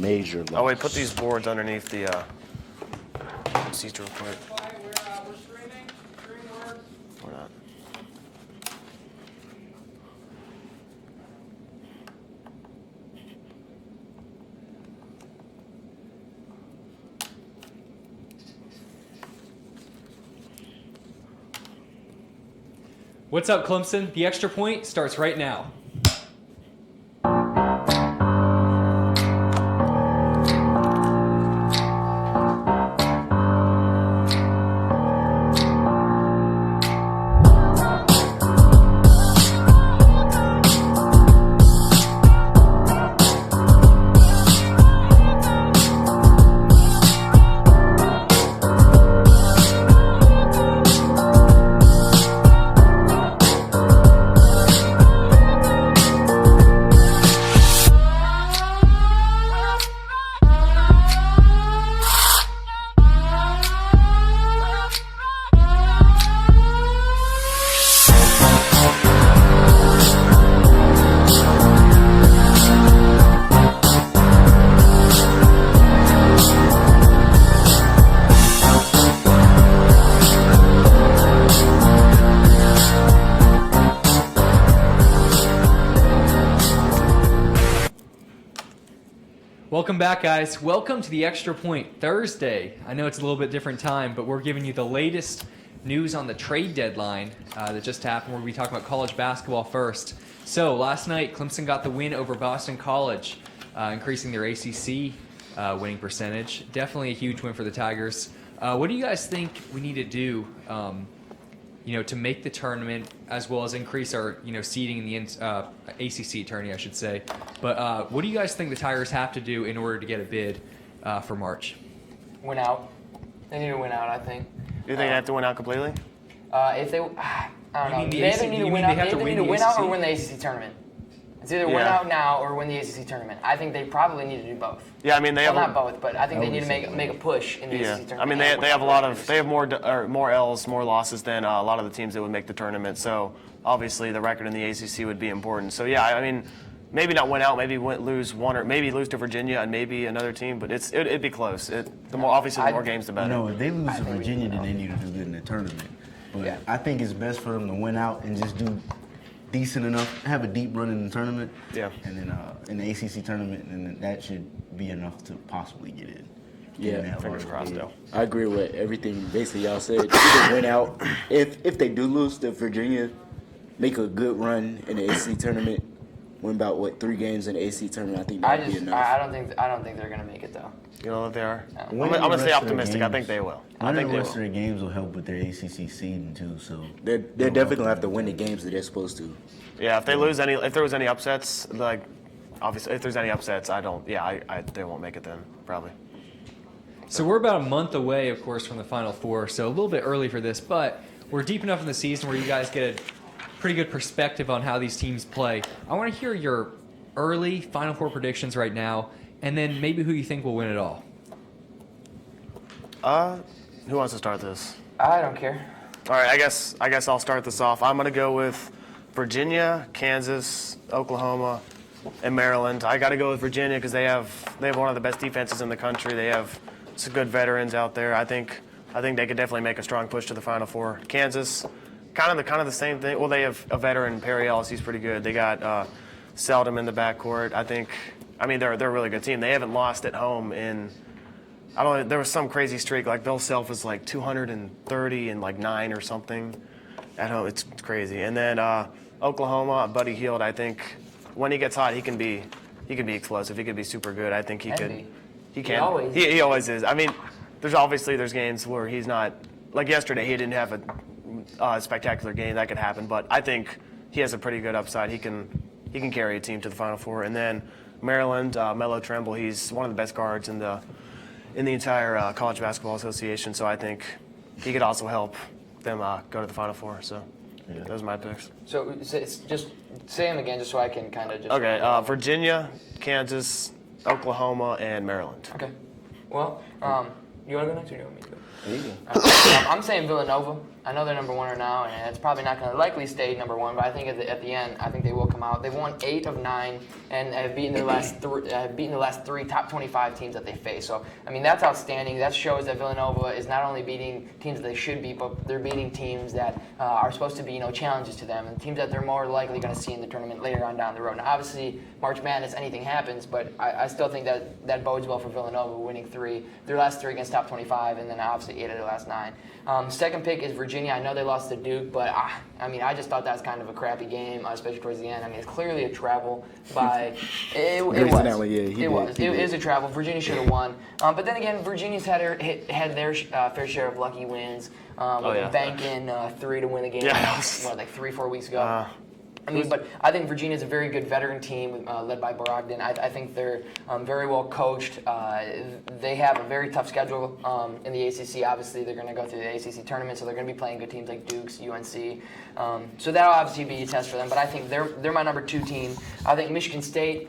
major loss. Oh, wait, put these boards underneath the seats real quick. We're streaming. Stream works. We're not. What's up, Clemson? The Extra Point starts right now. Welcome back, guys. Welcome to the Extra Point Thursday. I know it's a little bit different time, but we're giving you the latest news on the trade deadline that just happened. We're going to be talking about college basketball first. So last night, Clemson got the win over Boston College, increasing their ACC winning percentage. Definitely a huge win for the Tigers. What do you guys think we need to do to make the tournament, as well as increase our, seeding in the ACC tourney, I should say. But what do you guys think the Tigers have to do in order to get a bid for March? Win out. They need to win out, I think. Do you think they have to win out completely? If they, I don't know. They either need to win out. They either need to win out or win the ACC tournament. It's either win out now or win the ACC tournament. I think they probably need to do both. Yeah, I mean they have not both, but I think they need to make a push in the ACC tournament. I mean they have more L's, more losses than a lot of the teams that would make the tournament. So obviously the record in the ACC would be important. So yeah, I mean maybe not win out, maybe lose one, or maybe lose to Virginia and maybe another team, but it'd be close. The more games, the better. No, if they lose to Virginia, then they need to do good in the tournament. But I think it's best for them to win out and just do decent enough, have a deep run in the tournament, and then in the ACC tournament, and then that should be enough to possibly get in. Yeah, fingers crossed though. I agree with everything basically y'all said. Either win out. If they do lose to Virginia, make a good run in the ACC tournament. Win about 3 games in the ACC tournament. I think that would be enough. I don't think they're gonna make it though. You know what they are? No. I'm gonna stay optimistic. I think they will. I think the rest of their games will help with their ACC seeding too. So they're definitely gonna have to win the games that they're supposed to. Yeah, if there was any upsets, like obviously if there's any upsets, they won't make it then probably. So we're about a month away, of course, from the Final Four, so a little bit early for this, but we're deep enough in the season where you guys get a pretty good perspective on how these teams play. I want to hear your early Final Four predictions right now, and then maybe who you think will win it all. Who wants to start this? I don't care. All right, I guess I'll start this off. I'm gonna go with Virginia, Kansas, Oklahoma, and Maryland. I got to go with Virginia because they have one of the best defenses in the country. They have some good veterans out there. I think they could definitely make a strong push to the Final Four. Kansas, kind of the same thing. Well, they have a veteran, Perry Ellis. He's pretty good. They got Seldom in the backcourt. They're a really good team. They haven't lost at home in. I don't know, there was some crazy streak, like Bill Self was like 230 and like 9 or something at home. It's crazy. And then Oklahoma, Buddy Hield, I think when he gets hot, he can be explosive. He could be super good. I think he can. He always is. I mean, there's games where he's not, like yesterday, he didn't have a spectacular game. That could happen, but I think he has a pretty good upside. He can carry a team to the Final Four. And then Maryland, Melo Trimble, he's one of the best guards in the entire College Basketball Association, so I think he could also help them go to the Final Four. So those are my picks. So it's just say them again, just so I can kind of just. Okay, Virginia, Kansas, Oklahoma, and Maryland. Okay. Well, you want to go next, or do you want me to go? I'm saying Villanova. I know they're number 1 right now, and it's probably not going to likely stay number 1. But I think at the end, I think they will come out. They've won 8 of 9, and have beaten the last 3 top 25 teams that they face. So I mean, that's outstanding. That shows that Villanova is not only beating teams that they should beat, but they're beating teams that are supposed to be challenges to them, and teams that they're more likely going to see in the tournament later on down the road. Now, obviously, March Madness, anything happens, but I still think that bodes well for Villanova, winning their last 3 against top 25, and then obviously 8 of their last 9. Second pick is Virginia. I know they lost to Duke, but I just thought that was kind of a crappy game, especially towards the end. I mean, it's clearly a travel by. It is a travel. Virginia should have won, but then again, Virginia's had their fair share of lucky wins. Banking 3 to win the game. Yeah. 3-4 weeks ago. But I think Virginia's a very good veteran team led by Brogdon. I think they're very well coached. They have a very tough schedule in the ACC. Obviously, they're going to go through the ACC tournament, so they're going to be playing good teams like Duke's, UNC. So that'll obviously be a test for them. But I think they're my number 2 team. I think Michigan State,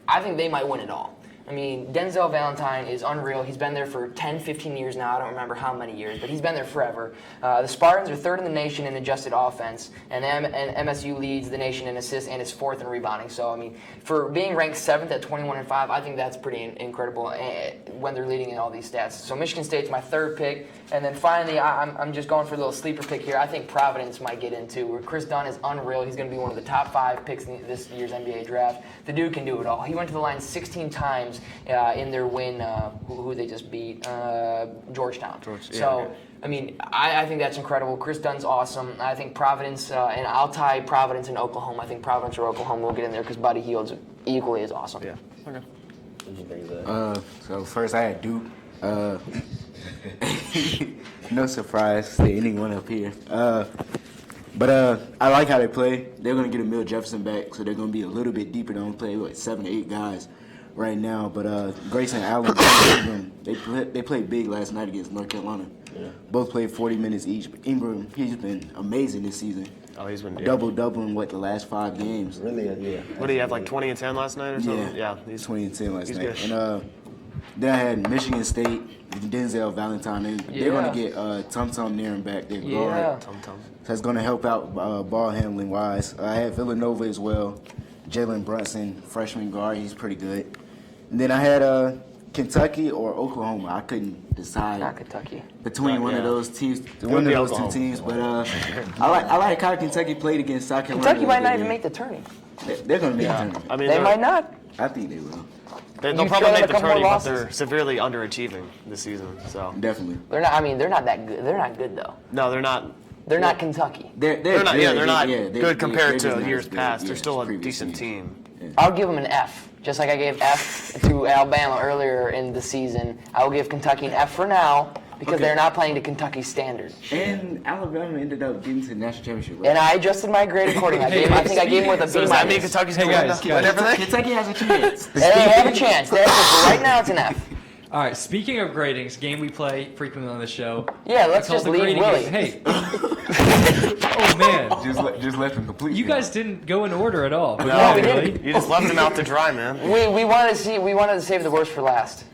I think they might win it all. I mean, Denzel Valentine is unreal. He's been there for 10, 15 years now. I don't remember how many years, but he's been there forever. The Spartans are 3rd in the nation in adjusted offense, and MSU leads the nation in assists and is 4th in rebounding. So, I mean, for being ranked 7th at 21-5, I think that's pretty incredible when they're leading in all these stats. So Michigan State's my 3rd pick. And then finally, I'm just going for a little sleeper pick here. I think Providence might get into where Chris Dunn is unreal. He's going to be one of the top 5 picks in this year's NBA draft. The dude can do it all. He went to the line 16 times in their win, who they just beat, Georgetown. I mean, I think that's incredible. Chris Dunn's awesome. I think Providence, and I'll tie Providence and Oklahoma. I think Providence or Oklahoma will get in there because Buddy Hield's equally as awesome. Yeah. Okay. So first I had Duke. No surprise to anyone up here. But I like how they play. They're going to get Emil Jefferson back, so they're going to be a little bit deeper. They only play 7 to 8 guys right now. But Grayson Allen, they played big last night against North Carolina. Yeah. Both played 40 minutes each. But Ingram, he's been amazing this season. Oh, he's been double in the last 5 games. Really? Yeah. What did he have, like 20 and 10 last night or something? Yeah, he's 20 and 10 last night. Good. And then I had Michigan State, Denzel Valentine. They're going to get Tum Tum Nairn back. They're guard. Tum. So that's going to help out ball handling wise. I had Villanova as well. Jalen Brunson, freshman guard. He's pretty good. And then I had Kentucky or Oklahoma. I couldn't decide. Not Kentucky. Between one of those teams, one of those 2 teams. But I like how Kentucky played against South Carolina. Kentucky might not even make the tournament. They're going to make the tournament. I mean, they might not. I think they will. They'll probably make the tournament, but they're severely underachieving this season. So definitely. They're not. I mean, they're not that good. They're not good though. No, they're not. They're not Kentucky. They're not. Good. They're not they're good compared they're to years past. Yeah, they're still a previous decent seasons. team. Yeah. I'll give them an F, just like I gave F to Alabama earlier in the season. I will give Kentucky an F for now because they're not playing to Kentucky standard. And Alabama ended up getting to the national championship. Right? And I adjusted my grade accordingly. I think I gave them with a B-. So does that mean Kentucky's going to win everything? Kentucky has a chance. They have a chance. But right now it's an F. All right, speaking of gradings, game we play frequently on the show. Yeah, let's just leave Willie. Hey. Oh, man. Just left him completely. You guys didn't go in order at all. No, we didn't. You just left him out to dry, man. We wanted to save the worst for last.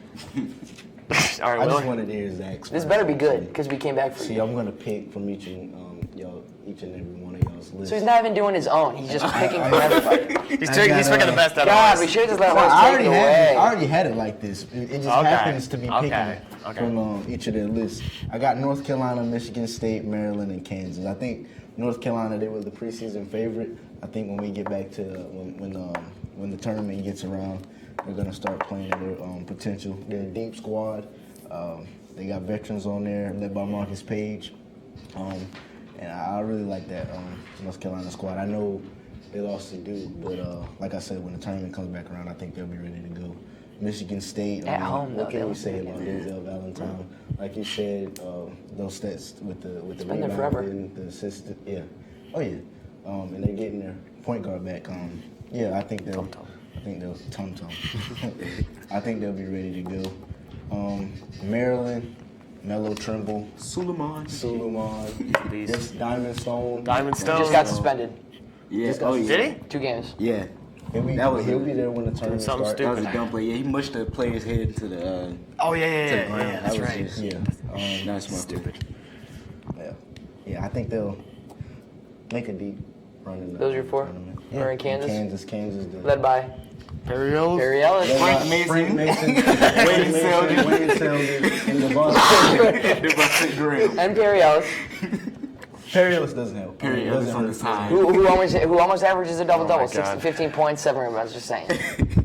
All right, I just Willie. wanted to hear Zach's. This better be good because we came back for See, you. I'm gonna pick from each and every one of y'all's lists. So he's not even doing his own. He's just picking from everybody. He's picking the best out of God, us. we should just let Well, him I take it already away. I already had it like this. It just happens to be picking from each of their lists. I got North Carolina, Michigan State, Maryland, and Kansas. I think North Carolina, they were the preseason favorite. I think when we get back to when the tournament gets around, they're gonna start playing their potential. They're a deep squad. They got veterans on there, led by Marcus Page. And I really like that North Carolina squad. I know they lost to Duke, but like I said, when the tournament comes back around, I think they'll be ready to go. Michigan State. At home, what though, can we say about Denzel Valentine? Like you said, those stats with the been there forever. rebounding, the assist, yeah, oh yeah, and they're getting their point guard back. Yeah, I think they'll Tum Tum. I think they'll be ready to go. Maryland. Melo Trimble, Suleiman, Beast. Diamond Stone. Diamond Stone. Just got suspended. Yeah. Did he? 2 games. Yeah. He'll be there when the tournament something starts. That was stupid. a dumb play. Yeah, he mushed the player's head into the. Oh yeah, to the ground. that's That was right. just not smart. Stupid. Yeah, I think they'll make a deep run in the Those are your four? tournament. Or in Kansas? Kansas. Led by Perry Ellis. Perry Ellis. Frank Mason. Wayne Selden, and Devontae Graham. And Perry Ellis, Perry Ellis doesn't help. Perry Ellis on the side. who almost averages a double-double, God. 15 points, 7 rebounds, just saying.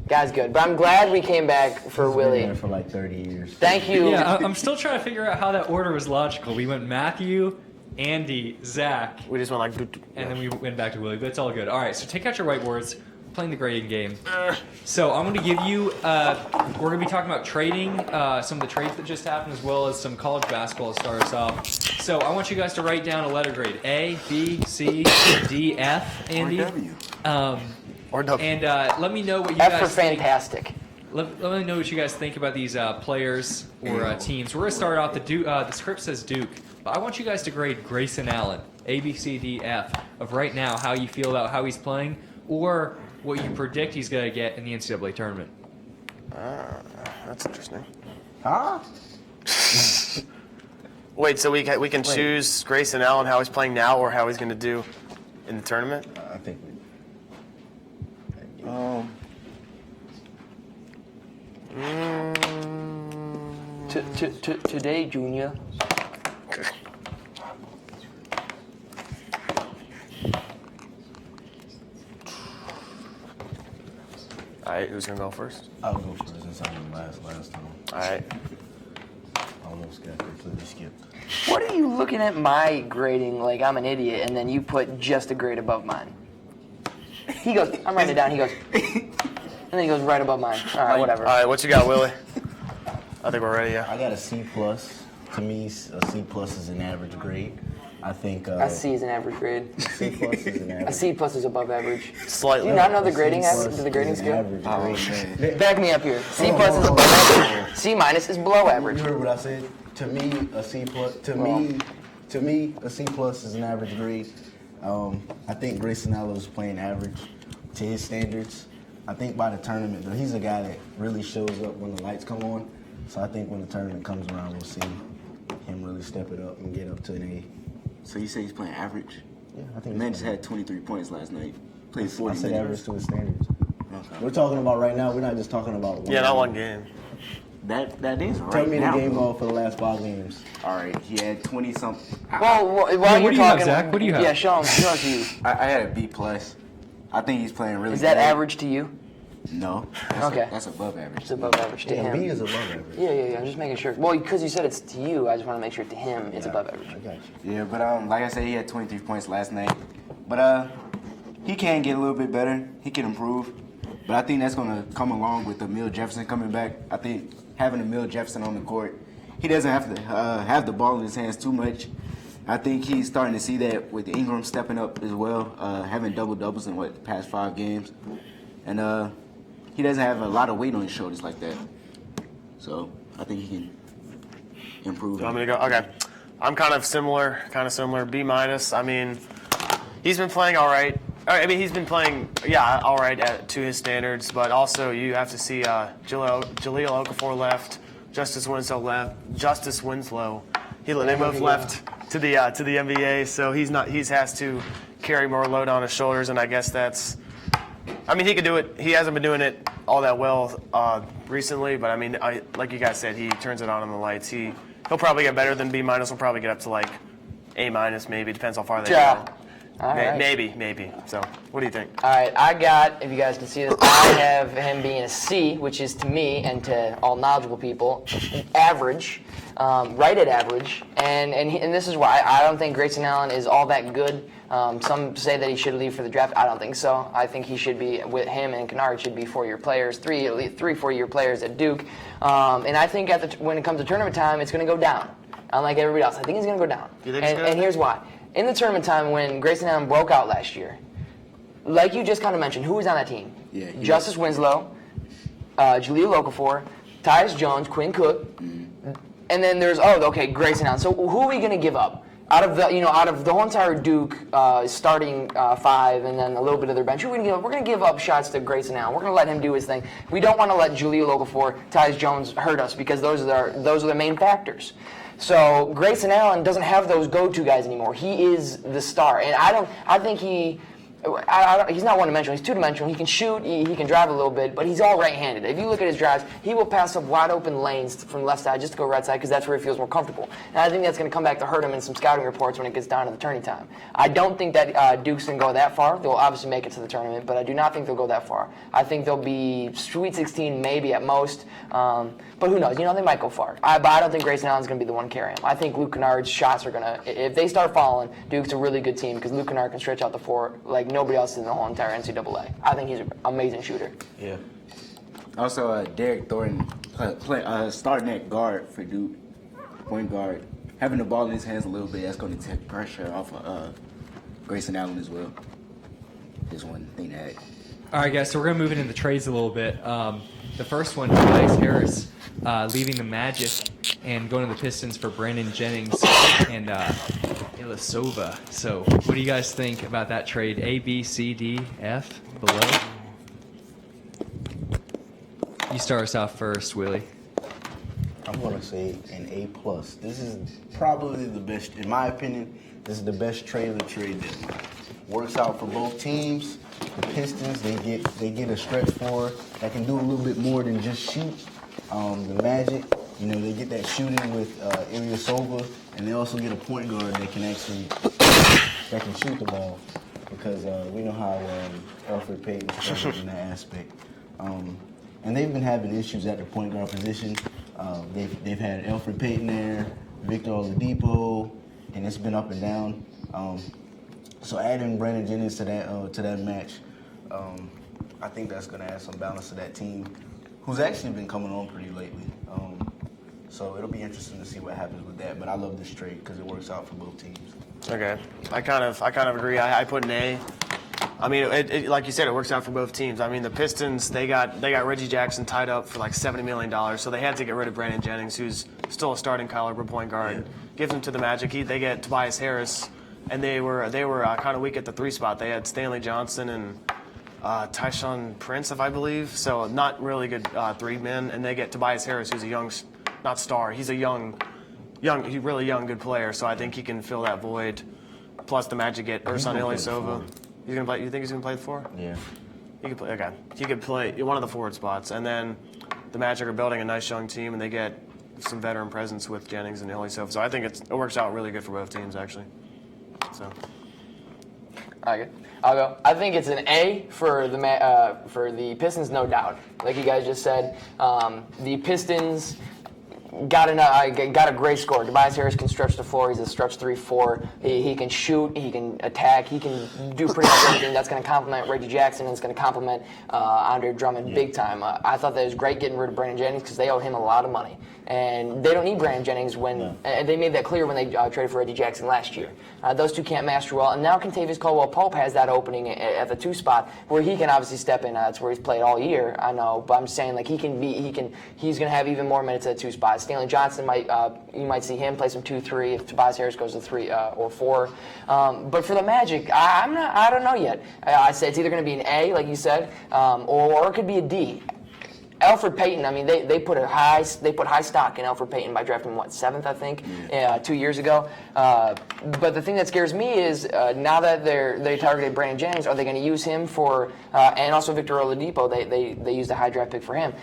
Guy's good. But I'm glad we came back for He's been Willie. there for like 30 years. Thank you. Yeah, I'm still trying to figure out how that order was logical. We went Matthew, Andy, Zach, We just went like. and then we went back to Willie, but it's all good. All right, so take out your whiteboards. We're playing the grading game. So I'm going to give you, we're going to be talking about trading, some of the trades that just happened, as well as some college basketball to start us off. So I want you guys to write down a letter grade. A, B, C, D, F, Andy. Or W. And let me know what you F guys for think. fantastic. Let me know what you guys think about these players or teams. We're going to start off, the script says Duke, but I want you guys to grade Grayson Allen, A, B, C, D, F, of right now, how you feel about how he's playing, or what you predict he's going to get in the NCAA tournament. That's interesting. Huh? Wait, so we can choose Grayson Allen how he's playing now or how he's going to do in the tournament? I think Today, Junior. All right, who's going to go first? I'll go first since I went last time. All right. Almost got completely skipped. What are you looking at my grading like I'm an idiot, and then you put just a grade above mine? He goes, I'm writing it down. He goes, and then he goes right above mine. All right, whatever. All right, what you got, Willie? I think we're ready, yeah. I got a C+. To me, a C+ is an average grade. I think A C is an average grade. C+ is an average. A C plus is above average. Slightly. Do you not know the A grading C+ average? The grading is an scale? average grade. Back me up here. C plus is above average. C minus is below average. You heard what I said? To me, a C+. To me, a C+ is an average grade. I think Grayson Allen is playing average to his standards. I think by the tournament, though, he's a guy that really shows up when the lights come on. So I think when the tournament comes around, we'll see him really step it up and get up to an A. So you say he's playing average? Yeah, I The think man he's just playing. had 23 points last night. Played I 40 said average minutes. to his standards. Okay. We're talking about right now. We're not just talking about Yeah, not one game. That is right Tell me now. the game log for the last 5 games. All right, he had 20 something. Well, while what you're do you have, talking, Zach? What do you have? Yeah, show him to you. I had a B+. I think he's playing really Is that good. average to you? No. That's Okay. that's above average. It's above average to Yeah, him. B is above average. Yeah. I'm just making sure. Well, because you said it's to you, I just want to make sure to him it's above average. I got you. Yeah, but like I said, he had 23 points last night. But he can get a little bit better. He can improve. But I think that's going to come along with Emil Jefferson coming back. I think having Emil Jefferson on the court, he doesn't have to have the ball in his hands too much. I think he's starting to see that with Ingram stepping up as well, having double-doubles in, the past 5 games. And he doesn't have a lot of weight on his shoulders like that. So I think he can improve. You want me to go? Okay. I'm kind of similar, B-. I mean, he's been playing all right. I mean, he's been playing, all right to his standards, but also you have to see Jaleel Okafor left, Justice Winslow. They both left to the NBA, so he has to carry more load on his shoulders, and I guess that's. I mean, he could do it. He hasn't been doing it all that well recently, but I mean, like you guys said, he turns it on in the lights. He'll probably get better than B-. He'll probably get up to like A- maybe. Depends how far they go. All right. Maybe. So, what do you think? All right, I got, if you guys can see this, I have him being a C, which is to me and to all knowledgeable people, average, right at average. And this is why. I don't think Grayson Allen is all that good. Some say that he should leave for the draft. I don't think so. I think he should be, with him and Kennard, should be 4-year players, 4-year players at Duke. And I think when it comes to tournament time, it's going to go down. Unlike everybody else, I think he's going to go down. You think he's gonna? And here's why. In the tournament time, when Grayson Allen broke out last year, like you just kind of mentioned, who was on that team? Yeah, Justice Winslow, Jaleel Okafor, Tyus Jones, Quinn Cook, and then there's Grayson Allen. So who are we going to give up? out of the whole entire Duke starting five and then a little bit of their bench, we're going to give up shots to Grayson Allen. We're going to let him do his thing. We don't want to let Julio Okafor, Tyus Jones hurt us because those are the main factors. So Grayson Allen doesn't have those go-to guys anymore. He is the star, and I think he's not one-dimensional. He's two-dimensional. He can shoot. He can drive a little bit, but he's all right-handed. If you look at his drives, he will pass up wide-open lanes from left side just to go right side because that's where he feels more comfortable. And I think that's going to come back to hurt him in some scouting reports when it gets down to the turning time. I don't think that Duke's going to go that far. They'll obviously make it to the tournament, but I do not think they'll go that far. I think they'll be Sweet 16 maybe at most, but who knows? They might go far. But I don't think Grayson Allen's going to be the one carrying him. I think Luke Kennard's shots are going to, if they start falling, Duke's a really good team because Luke Kennard can stretch out the floor like nobody else in the whole entire NCAA. I think he's an amazing shooter. Yeah. Also, Derek Thornton starting at guard for Duke, point guard, having the ball in his hands a little bit. That's going to take pressure off of Grayson Allen as well. Just one thing to add. All right, guys, so we're going to move into the trades a little bit. The first one, Tobias Harris leaving the Magic and going to the Pistons for Brandon Jennings and Ilyasova. So what do you guys think about that trade? A, B, C, D, F, below? You start us off first, Willie. I'm going to say an A+. This is probably the best, in my opinion, this is the best trade of the trade deadline. Works out for both teams. The Pistons, they get a stretch forward that can do a little bit more than just shoot. The Magic, they get that shooting with Ilyasova, and they also get a point guard that can shoot the ball because we know how Elfrid Payton struggled in that aspect. And they've been having issues at the point guard position. They've had Elfrid Payton there, Victor Oladipo, and it's been up and down. So adding Brandon Jennings to that match, I think that's going to add some balance to that team, who's actually been coming on pretty lately. So it'll be interesting to see what happens with that. But I love this trade because it works out for both teams. Okay, I kind of agree. I put an A. I mean, it, like you said, it works out for both teams. I mean, the Pistons, they got Reggie Jackson tied up for like $70 million, so they had to get rid of Brandon Jennings, who's still a starting caliber point guard. Yeah. Gives him to the Magic. They get Tobias Harris, and they were kind of weak at the three spot. They had Stanley Johnson and Tyshawn Prince, if I believe, so not really good three men. And they get Tobias Harris, who's a young, not star, he's a really young good player. So I think he can fill that void. Plus the Magic get Ersan Ilyasova. He's gonna play. You think he's gonna play the four? Yeah. He could play. Okay. He could play one of the forward spots, and then the Magic are building a nice young team, and they get some veteran presence with Jennings and Ilyasova. So I think it works out really good for both teams, actually. So. Okay, I'll go. I think it's an A for the Pistons, no doubt. Like you guys just said, the Pistons got a great score. Tobias Harris can stretch the floor. He's a stretch 3-4. He can shoot. He can attack. He can do pretty much everything. That's going to complement Reggie Jackson, and it's going to complement Andre Drummond big time. I thought that it was great getting rid of Brandon Jennings because they owe him a lot of money. And they don't need Brandon Jennings and they made that clear when they traded for Reggie Jackson last year. Those two can't master well. And now Kentavious Caldwell-Pope has that opening at the two spot where he can obviously step in. That's where he's played all year, I know. But I'm just saying, like, he's going to have even more minutes at two spots. Stanley Johnson you might see him play some 2-3 if Tobias Harris goes to 3 or 4. But for the Magic, I don't know yet. I say it's either going to be an A, like you said, or it could be a D. Elfrid Payton, I mean, they put high stock in Elfrid Payton by drafting him, 7th, I think, 2 years ago. But the thing that scares me is now that they targeted Brandon Jennings, are they going to use him for and also Victor Oladipo? They used a high draft pick for him.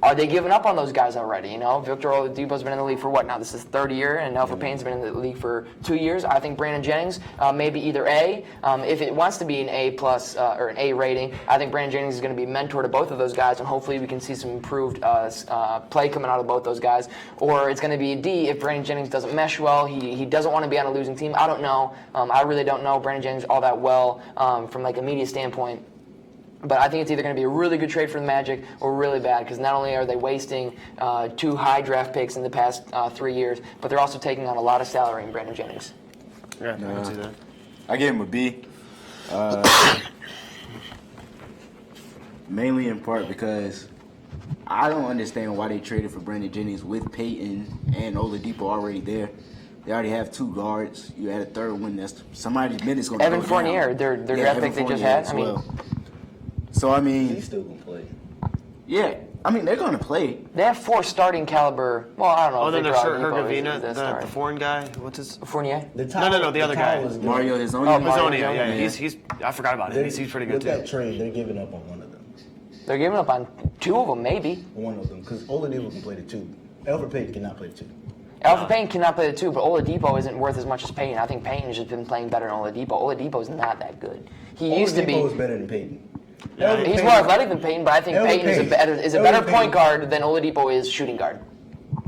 Are they giving up on those guys already? Victor Oladipo's been in the league for what now? This is his third year, and Elfrid Payton's been in the league for 2 years. I think Brandon Jennings maybe either A. If it wants to be an A+ or an A rating, I think Brandon Jennings is going to be mentor to both of those guys, and hopefully we can see some improved play coming out of both those guys. Or it's going to be a D if Brandon Jennings doesn't mesh well. He doesn't want to be on a losing team. I don't know. I really don't know Brandon Jennings all that well from like a media standpoint. But I think it's either going to be a really good trade for the Magic or really bad because not only are they wasting 2 high draft picks in the past 3 years, but they're also taking on a lot of salary in Brandon Jennings. Yeah, I can see that. I gave him a B. Mainly in part because I don't understand why they traded for Brandon Jennings with Payton and Oladipo already there. They already have 2 guards. You add a third one. That's somebody's minutes going to Evan go Fournier, down. their draft Evan pick they just Fournier had. as I mean, well. So I mean, He's still gonna play. yeah. I mean, they're going to play. they have 4 starting caliber. Well, I don't know. Oh, if then they there's brought Oladipo Hergovina, as the the starter. foreign guy. What's his? Fournier. The No, the other guy. is good. Mario Hezonja. Oh, Mario Hazonia, yeah, Hezonja. he's. I forgot about him. He's pretty good With too. that trade, they're giving up on one of them. They're giving up on 2 of them, maybe. One of them, because Oladipo can play the 2. Alfred Payton cannot play the 2. Alpha Payne cannot play the 2, but Oladipo isn't worth as much as Payne. I think Payne has just been playing better than Oladipo. Oladipo's not that good. He used to be. Oladipo is better than Payton. Yeah, Alfred He's Payton- more athletic than Payne, but I think Elfrid Payton is a Payton. better Elfrid point Payton. guard than Oladipo is shooting guard.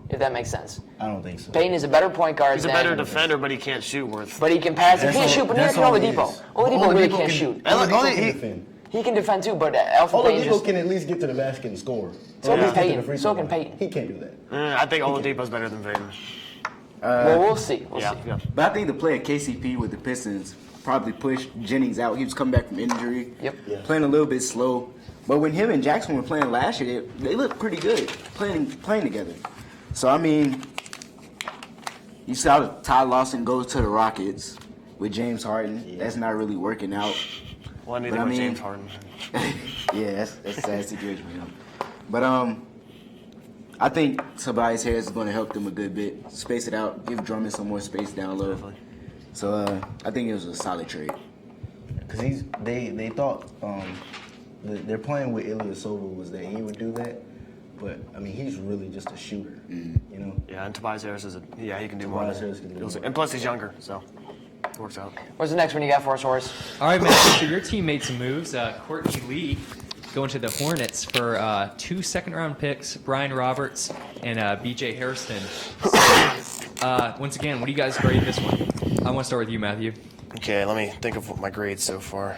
If that makes sense. I don't think so. Payne is a better point guard He's a than. better defender, but he can't shoot worth. But he can pass. He That's can't all- shoot, but neither that's can all he Oladipo. is. Oladipo really can't can- shoot. Oladipo He- can defend. He can defend too, but Alpha Payne Oladipo just. can at least get to the basket and score. So Or at can least get to the Payton. free So throw can line. Payton. He can't do that. I think Oladipo's better than Payton. Well, we'll see. We'll Yeah, see. yeah. But I think the play at KCP with the Pistons probably pushed Jennings out. He was coming back from injury. Yep. Yeah. Playing a little bit slow. But when him and Jackson were playing last year, they looked pretty good playing together. So, I mean, you saw that Ty Lawson goes to the Rockets with James Harden. Yeah. That's not really working out. Well, anything But I with mean- James Harden. Yeah, that's a sad situation for him. But I think Tobias Harris is going to help them a good bit. Space it out, give Drummond some more space down low. Definitely. So I think it was a solid trade. Because they thought they're playing with Ilyasova was that he would do that, but I mean he's really just a shooter, you know. Yeah, and Tobias Harris he can do more. Tobias Harris can do more. And plus he's younger, so it works out. What's the next one you got for us, Horace? All right, Matt. So your team made some moves. Courtney Lee going to the Hornets for 2 second-round picks, Brian Roberts and B.J. Hairston. So, once again, what do you guys grade this one? I want to start with you, Matthew. Okay, let me think of what my grades so far.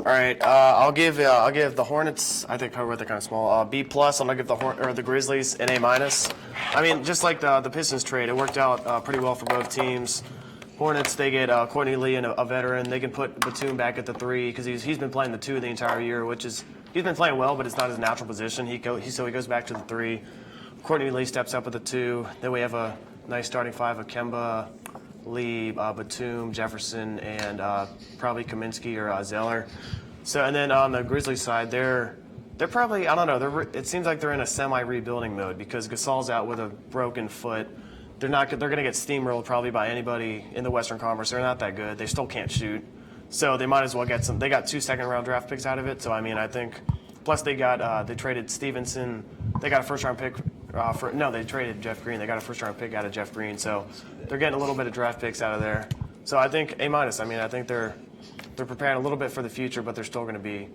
All right, I'll give the Hornets. I think they're kind of small. B plus. I'm gonna give the Grizzlies an A minus. I mean, just like the Pistons trade, it worked out pretty well for both teams. Hornets, they get Courtney Lee and a veteran. They can put Batum back at the 3 because he's been playing the 2 the entire year, which is he's been playing well, but it's not his natural position. So he goes back to the 3. Courtney Lee steps up at the 2. Then we have a nice starting 5 of Kemba, Lee, Batum, Jefferson, and probably Kaminsky or Zeller. So and then on the Grizzlies side, they're probably, I don't know. It seems like they're in a semi-rebuilding mode because Gasol's out with a broken foot. They're going to get steamrolled probably by anybody in the Western Conference. They're not that good. They still can't shoot. So they might as well get some. They got 2 second-round draft picks out of it. So, I mean, I think – plus they traded Stevenson. They got a first-round pick they traded Jeff Green. They got a first-round pick out of Jeff Green. So they're getting a little bit of draft picks out of there. So I think A minus. I mean, I think they're preparing a little bit for the future, but they're still going to be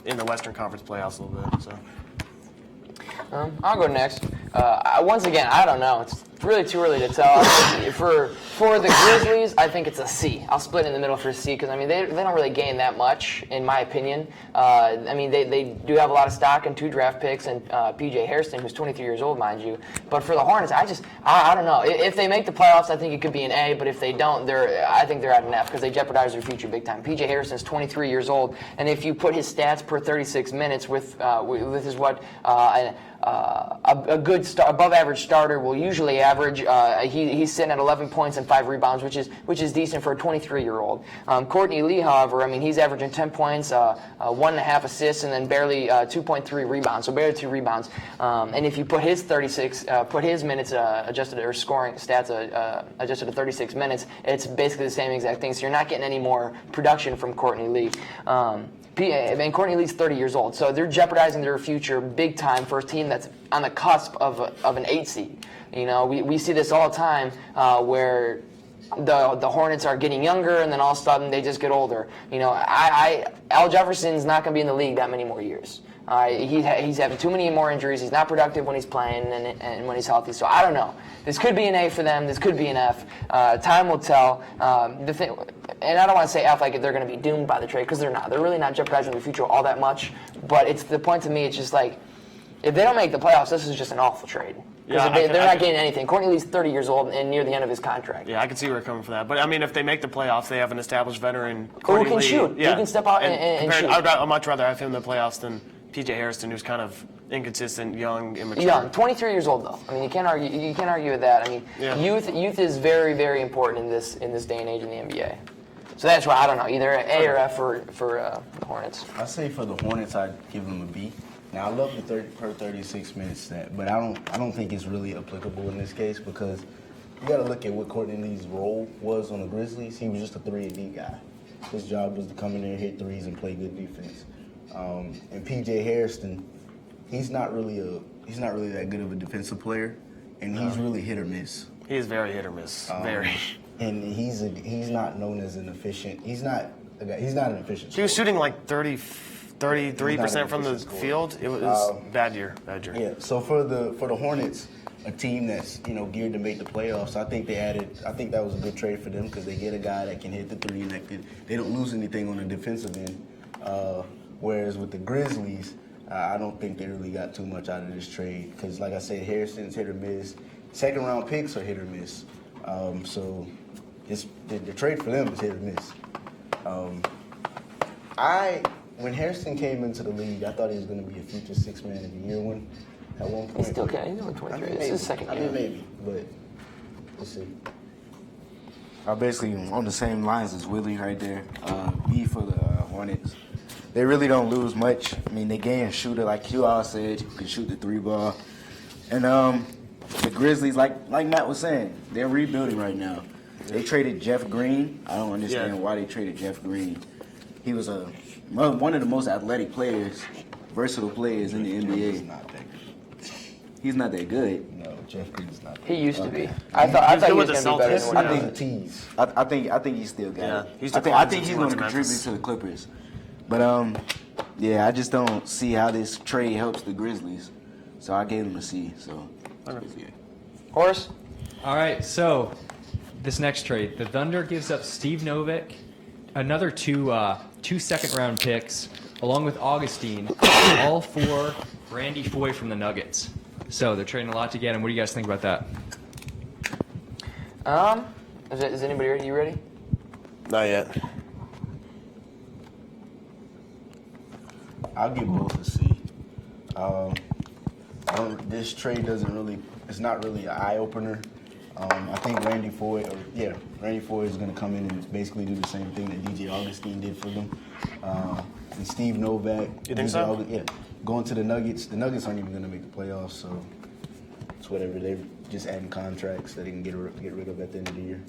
in the Western Conference playoffs a little bit. So. I'll go next. Once again, I don't know. It's really too early to tell. For the Grizzlies, I think it's a C. I'll split in the middle for a C because, I mean, they don't really gain that much, in my opinion. I mean, they do have a lot of stock and 2 draft picks and P.J. Hairston, who's 23 years old, mind you. But for the Hornets, I don't know. If they make the playoffs, I think it could be an A, but if they don't, I think they're at an F because they jeopardize their future big time. P.J. Hairston's 23 years old, and if you put his stats per 36 minutes with his a good above average starter will usually average. He's sitting at 11 points and 5 rebounds, which is decent for a 23-year-old. Courtney Lee, however, I mean, he's averaging 10 points, 1.5 assists, and then barely 2.3 rebounds, so barely 2 rebounds. And if you put his minutes adjusted or scoring stats adjusted to 36 minutes, it's basically the same exact thing. So you're not getting any more production from Courtney Lee. And Courtney Lee's 30 years old, so they're jeopardizing their future big time for a team that's on the cusp of an 8 seed. You know, we see this all the time where the Hornets are getting younger and then all of a sudden they just get older. You know, Al Jefferson's not going to be in the league that many more years. He's having too many more injuries. He's not productive when he's playing and when he's healthy. So I don't know. This could be an A for them. This could be an F. Time will tell. And I don't want to say F like they're going to be doomed by the trade because they're not. They're really not jeopardizing their future all that much. But it's the point to me. It's just like if they don't make the playoffs, this is just an awful trade. Because they're not getting anything. Courtney Lee's 30 years old and near the end of his contract. Yeah, I can see where you're coming from that. But, I mean, if they make the playoffs, they have an established veteran. Who can Lee. shoot. Yeah. He can step out and shoot. I'd much rather have him in the playoffs than P.J. Hairston, who's kind of inconsistent, young, immature. Young, 23 years old though. I mean, you can't argue with that. I mean, youth is very, very important in this day and age in the NBA. So that's why I don't know, either A or F for the Hornets. I say for the Hornets, I'd give them a B. Now I love the 36 minutes stat, but I don't think it's really applicable in this case because you got to look at what Courtney Lee's role was on the Grizzlies. He was just a 3-and-D guy. His job was to come in there, hit threes, and play good defense. And P.J. Hairston, he's not really that good of a defensive player, and he's really hit or miss. He is very hit or miss. Very. And he's not known as an efficient. He's not an efficient. He was shooting like 33% from the field. It was bad year. Yeah. So for the Hornets, a team that's geared to make the playoffs, I think that was a good trade for them because they get a guy that can hit the three and they don't lose anything on the defensive end. Whereas with the Grizzlies, I don't think they really got too much out of this trade because, like I said, Harrison's hit or miss. Second round picks are hit or miss. So the trade for them is hit or miss. When Harrison came into the league, I thought he was going to be a future 6-man of the year one at one point. He still can. He's only 23. This is his second year. Maybe, but we'll see. I'm basically on the same lines as Willie right there. B for the Hornets. They really don't lose much. I mean, they gain a shooter like you all said, who can shoot the 3-ball. And the Grizzlies, like Matt was saying, they're rebuilding right now. They traded Jeff Green. I don't understand why they traded Jeff Green. He was one of the most athletic players, versatile players in the NBA. He's not that good. No, Jeff Green's not. He used to be. I thought he was going to be better than what he I think I think he still got it. I I think he's going to contribute to the Clippers. But I just don't see how this trade helps the Grizzlies. So I gave him a C. So Horace? All right, so this next trade, the Thunder gives up Steve Novak, another two second-round picks, along with Augustine, all for Randy Foye from the Nuggets. So they're trading a lot to get him. What do you guys think about that? Is anybody ready? You ready? Not yet. I'll give both a C. This trade it's not really an eye-opener. I think Randy Foye is going to come in and basically do the same thing that DJ Augustine did for them. And Steve Novak. You think so? Yeah. Going to the Nuggets. The Nuggets aren't even going to make the playoffs, so it's whatever. They're just adding contracts that they can get rid of at the end of the year.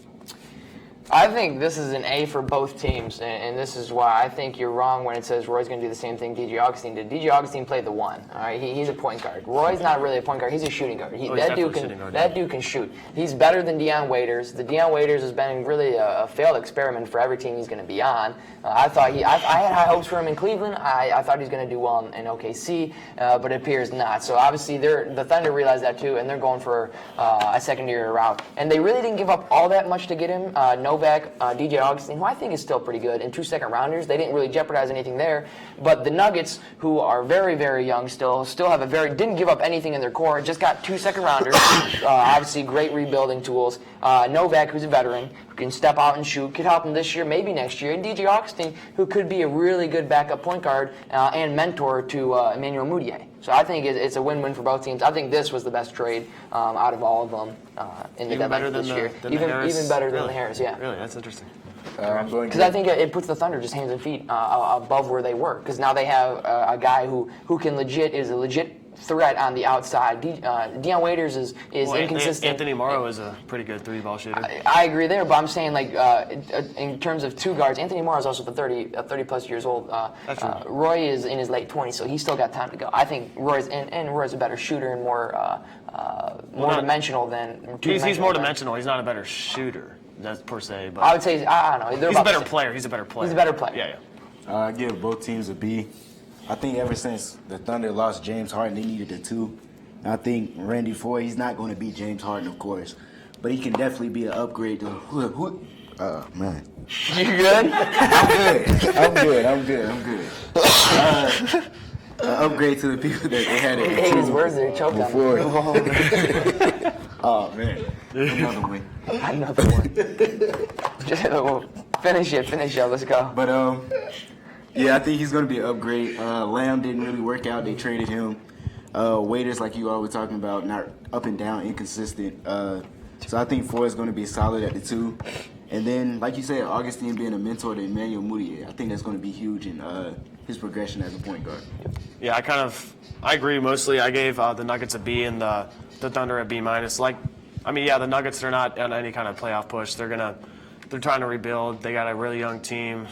I think this is an A for both teams, and this is why I think you're wrong when it says Roy's going to do the same thing DJ Augustine did. DJ Augustine played the one. All right, he's a point guard. Roy's not really a point guard. He's a shooting guard. That dude can shoot. He's better than Deion Waiters. The Deion Waiters has been really a failed experiment for every team he's going to be on. I had high hopes for him in Cleveland. I thought he was going to do well in OKC, but it appears not. So obviously the Thunder realized that too, and they're going for a second-year route. And they really didn't give up all that much to get him. Novak, DJ Augustine, who I think is still pretty good, and 2 second-rounders. They didn't really jeopardize anything there. But the Nuggets, who are very, very young still have didn't give up anything in their core, just got 2 second-rounders. Obviously, great rebuilding tools. Novak, who's a veteran, who can step out and shoot, could help him this year, maybe next year. And DJ Augustine, who could be a really good backup point guard and mentor to Emmanuel Mudiay. So I think it's a win-win for both teams. I think this was the best trade out of all of them in the deadline this year. Even better than the Harris, yeah. Really, that's interesting. Because I think it puts the Thunder just hands and feet above where they were. Because now they have a guy who is a legit threat on the outside. Deion Waiters is inconsistent. Anthony Morrow is a pretty good 3-ball shooter. I agree there, but I'm saying in terms of 2 guards, Anthony Morrow is also 30-plus years old. Roy is in his late 20s, so he's still got time to go. I think Roy's a better shooter and more dimensional than. He's more dimensional. He's not a better shooter, that's per se. But I would say I don't know. He's a better player. He's a better player. He's a better player. Yeah. I give both teams a B. I think ever since the Thunder lost James Harden, they needed a 2. I think Randy Foye, he's not going to be James Harden, of course, but he can definitely be an upgrade to man. You good? I'm good. upgrade to the people that they had He it ate his words there, he choked on before. it. Oh man, another win. Another one. Finish it. Let's go. But yeah, I think he's gonna be an upgrade. Lamb didn't really work out. They traded him. Waiters, like you always talking about, not up and down, inconsistent. So I think Ford is gonna be solid at the 2. And then, like you said, Augustine being a mentor to Emmanuel Mudiay, I think that's going to be huge in his progression as a point guard. Yeah, I agree mostly. I gave the Nuggets a B and the Thunder a B-. The Nuggets, they're not on any kind of playoff push. They're trying to rebuild. They got a really young team.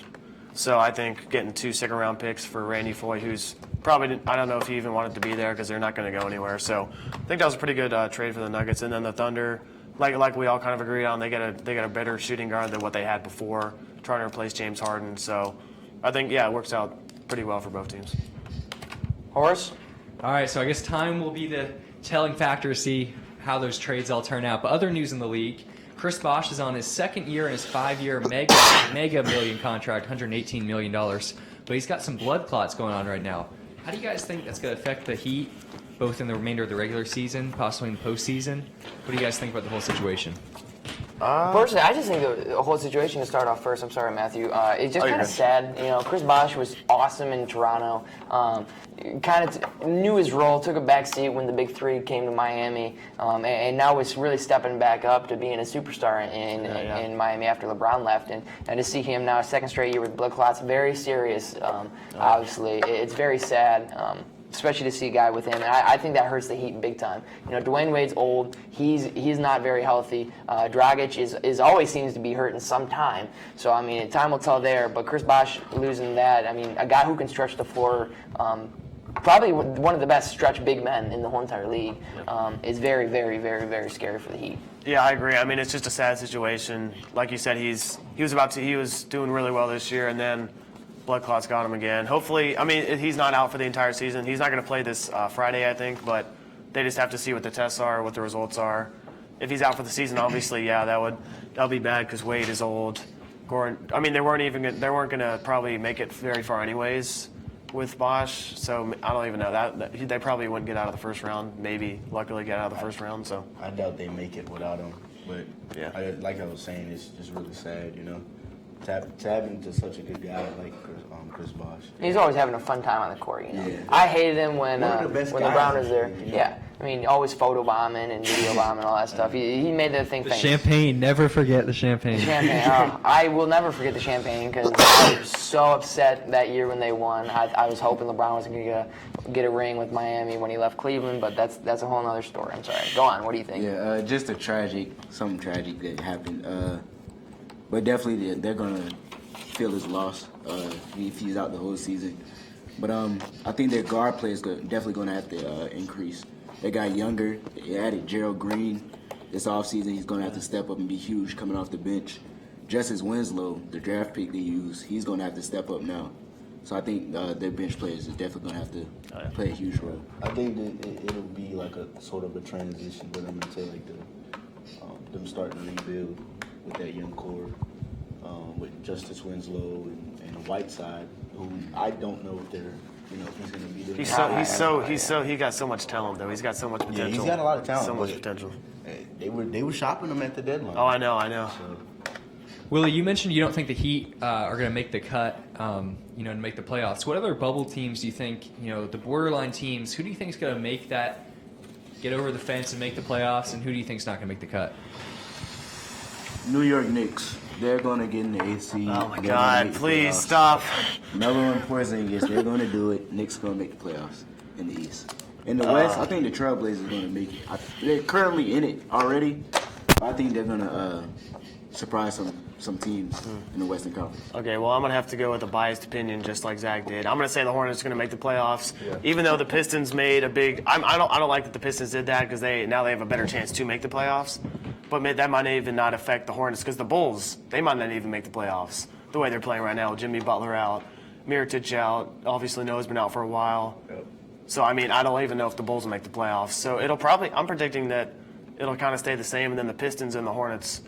So I think getting 2 second-round picks for Randy Foye, who's probably, I don't know if he even wanted to be there because they're not going to go anywhere. So I think that was a pretty good trade for the Nuggets. And then the Thunder, like we all kind of agreed on, they got a better shooting guard than what they had before, trying to replace James Harden. So I think, it works out pretty well for both teams. Horace? All right, so I guess time will be the telling factor to see how those trades all turn out. But other news in the league, Chris Bosh is on his 2nd year in his 5-year mega million contract, $118 million. But he's got some blood clots going on right now. How do you guys think that's going to affect the Heat, both in the remainder of the regular season, possibly in the postseason? What do you guys think about the whole situation? Personally, I just think the whole situation, to start off first, I'm sorry, Matthew, it's just kind of sad. Chris Bosh was awesome in Toronto. Kind of knew his role, took a back seat when the big 3 came to Miami, and now is really stepping back up to being a superstar in Miami after LeBron left. And to see him now, 2nd straight year with blood clots, very serious, obviously. It's very sad. Especially to see a guy with him, and I think that hurts the Heat big time. Dwayne Wade's old; he's not very healthy. Dragic is always seems to be hurt in some time. So time will tell there. But Chris Bosh losing that, a guy who can stretch the floor, probably one of the best stretch big men in the whole entire league, is very, very, very, very scary for the Heat. Yeah, I agree. It's just a sad situation. Like you said, he was doing really well this year, and then blood clots got him again. Hopefully, he's not out for the entire season. He's not going to play this Friday, I think, but they just have to see what the tests are, what the results are. If he's out for the season, obviously, that'll be bad because Wade is old. Gordon, they weren't going to probably make it very far anyways with Bosh, so I don't even know that they probably wouldn't get out of the first round. Maybe luckily get out of the first round. So I doubt they make it without him. But yeah, like I was saying, it's just really sad, tapping to such a good guy like Chris Bosh. He's always having a fun time on the court, Yeah. I hated him when One of the best the guys, Brown was there. actually, Yeah. Always photo bombing and video bombing and all that stuff. He made the thing famous. Champagne, never forget the champagne. Champagne. I will never forget the champagne because I was so upset that year when they won. I was hoping LeBron was going to get a ring with Miami when he left Cleveland, but that's a whole other story. I'm sorry. Go on. What do you think? Yeah, just something tragic that happened. But definitely they're gonna feel his loss if he's out the whole season. But I think their guard play is definitely gonna have to increase. They got younger. They added Gerald Green this offseason. He's gonna have to step up and be huge coming off the bench. Justice Winslow, the draft pick they use, he's gonna have to step up now. So I think their bench players are definitely gonna have to play a huge role. I think that it'll be like a sort of a transition for them into like them starting to rebuild with that young core, with Justice Winslow and Whiteside, who I don't know if they're, if he's going to be there. He got so much talent though. He's got so much potential. Yeah, he's got a lot of talent. So much potential. They were shopping him at the deadline. Oh, I know. So, Willie, you mentioned you don't think the Heat are going to make the cut, to make the playoffs. What other bubble teams do you think, the borderline teams, who do you think is going to make that, get over the fence and make the playoffs, and who do you think is not going to make the cut? New York Knicks. They're going to get in the AC. Oh, my God. Please stop. Melo and Porzingis, they're going to do it. Knicks going to make the playoffs in the East. In the West, I think the Trailblazers are going to make it. They're currently in it already. I think they're going to surprise some teams in the Western Conference. Okay, well, I'm going to have to go with a biased opinion just like Zach did. I'm going to say the Hornets are going to make the playoffs, even though the Pistons made a big – I don't like that the Pistons did that because now they have a better chance to make the playoffs. But that might even not affect the Hornets because the Bulls, they might not even make the playoffs the way they're playing right now. Jimmy Butler out, Mirotic out, obviously Noah's been out for a while. Yep. So, I don't even know if the Bulls will make the playoffs. So I'm predicting that it'll kind of stay the same, and then the Pistons and the Hornets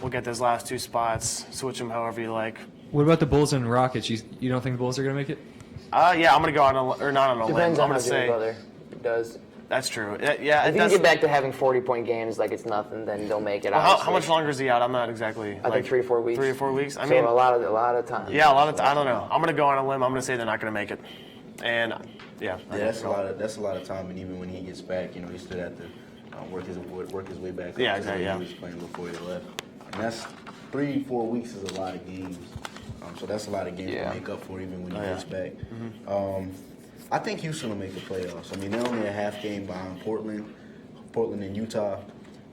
will get those last 2 spots, switch them however you like. What about the Bulls and Rockets? You don't think the Bulls are going to make it? Yeah, I'm gonna go on not on a limb. Depends I'm on gonna how Jimmy say Butler does. that's true. Yeah, If you can get back to having 40-point games like it's nothing, then they'll make it. Well, how much longer is he out? I'm not exactly. I think 3 or 4 weeks. 3 or 4 weeks. I So mean, a lot of time. yeah, a lot of. I don't know. I'm gonna go on a limb. I'm gonna say they're not gonna make it. And yeah, that's a lot of time. And even when he gets back, he still have to work his way back. Yeah, up to exactly. where he was playing before he left, and that's 3-4 weeks is a lot of games. So that's a lot of games to make up for even when he gets back. I think Houston will make the playoffs. I mean, they're only a half game behind Portland and Utah.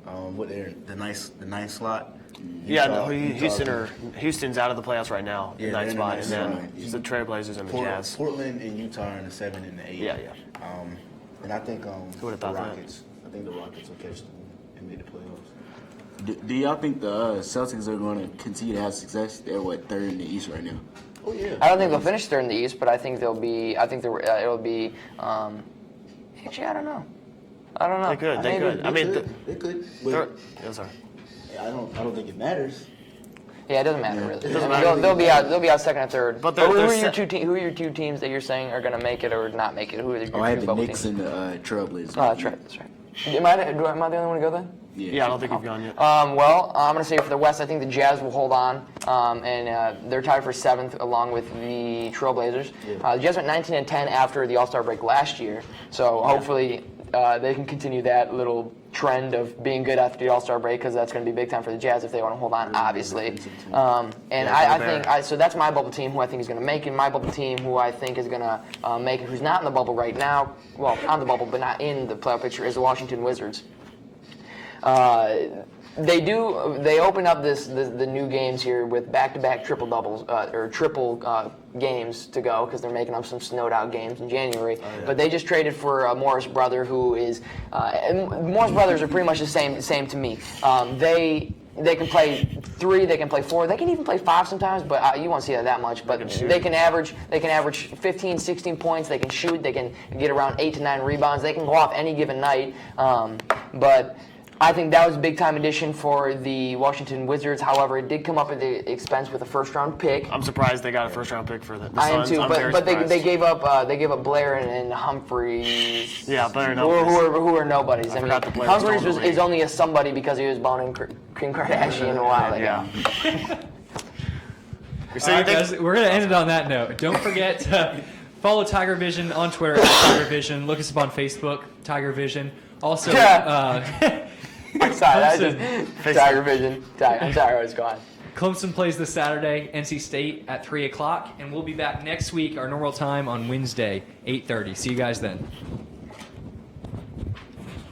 What they're the ninth slot. Yeah, Houston's out of the playoffs right now. Yeah, Ninth spot, and then spot. the Trailblazers and the Jazz. Portland and Utah are in the 7 and the 8. Yeah. And I think Who would've the thought that? Rockets. I think the Rockets will catch them and make the playoffs. Do y'all think the Celtics are going to continue to have success? They're third in the East right now. Oh yeah. I don't think they'll finish third in the East, but I think they'll be. I think it'll be. Actually, I don't know. They could. They could. I mean, they could. sorry. I don't think it matters. Yeah, it doesn't matter really. It doesn't matter. They'll be out second and third. But who are your two teams that you're saying are going to make it or not make it? Who are your I have two the bubble Knicks teams? and the Trailblazers. Oh, that's right. That's right. Am I the only one to go then? Yeah, I don't think you've gone yet. Well, I'm going to say for the West, I think the Jazz will hold on, and they're tied for 7th along with the Trailblazers. The Jazz went 19-10 after the All-Star break last year, so hopefully they can continue that little trend of being good after the All-Star break because that's going to be big time for the Jazz if they want to hold on, obviously. I think so. That's my bubble team who I think is going to make it. My bubble team who I think is going to make it, who's not in the bubble right now, well, on the bubble but not in the playoff picture, is the Washington Wizards. They open up the new games here with back-to-back triple doubles or triple games to go because they're making up some snowed out games in January. But they just traded for a Morris brother who is and Morris brothers are pretty much the same to me. They can play 3, they can play 4, they can even play 5 sometimes, but you won't see that much. But they can average 15, 16 points. They can shoot. They can get around 8 to 9 rebounds. They can go off any given night. But I think that was a big-time addition for the Washington Wizards. However, it did come up at the expense with a first-round pick. I'm surprised they got a first-round pick for the Suns. I am too, but they gave up Blair and Humphreys. Yeah, Blair and Humphreys. Who are nobodies. I mean, Humphreys is only a somebody because he was boning Kim Kardashian a while ago. Yeah. All right, guys, we're going to end it on that note. Don't forget to follow Tigervision on Twitter at Tigervision. Look us up on Facebook, Tigervision. Also, Tigervision. I'm sorry, I was gone. Clemson plays this Saturday, NC State at 3 o'clock, and we'll be back next week, our normal time on Wednesday, 8:30. See you guys then.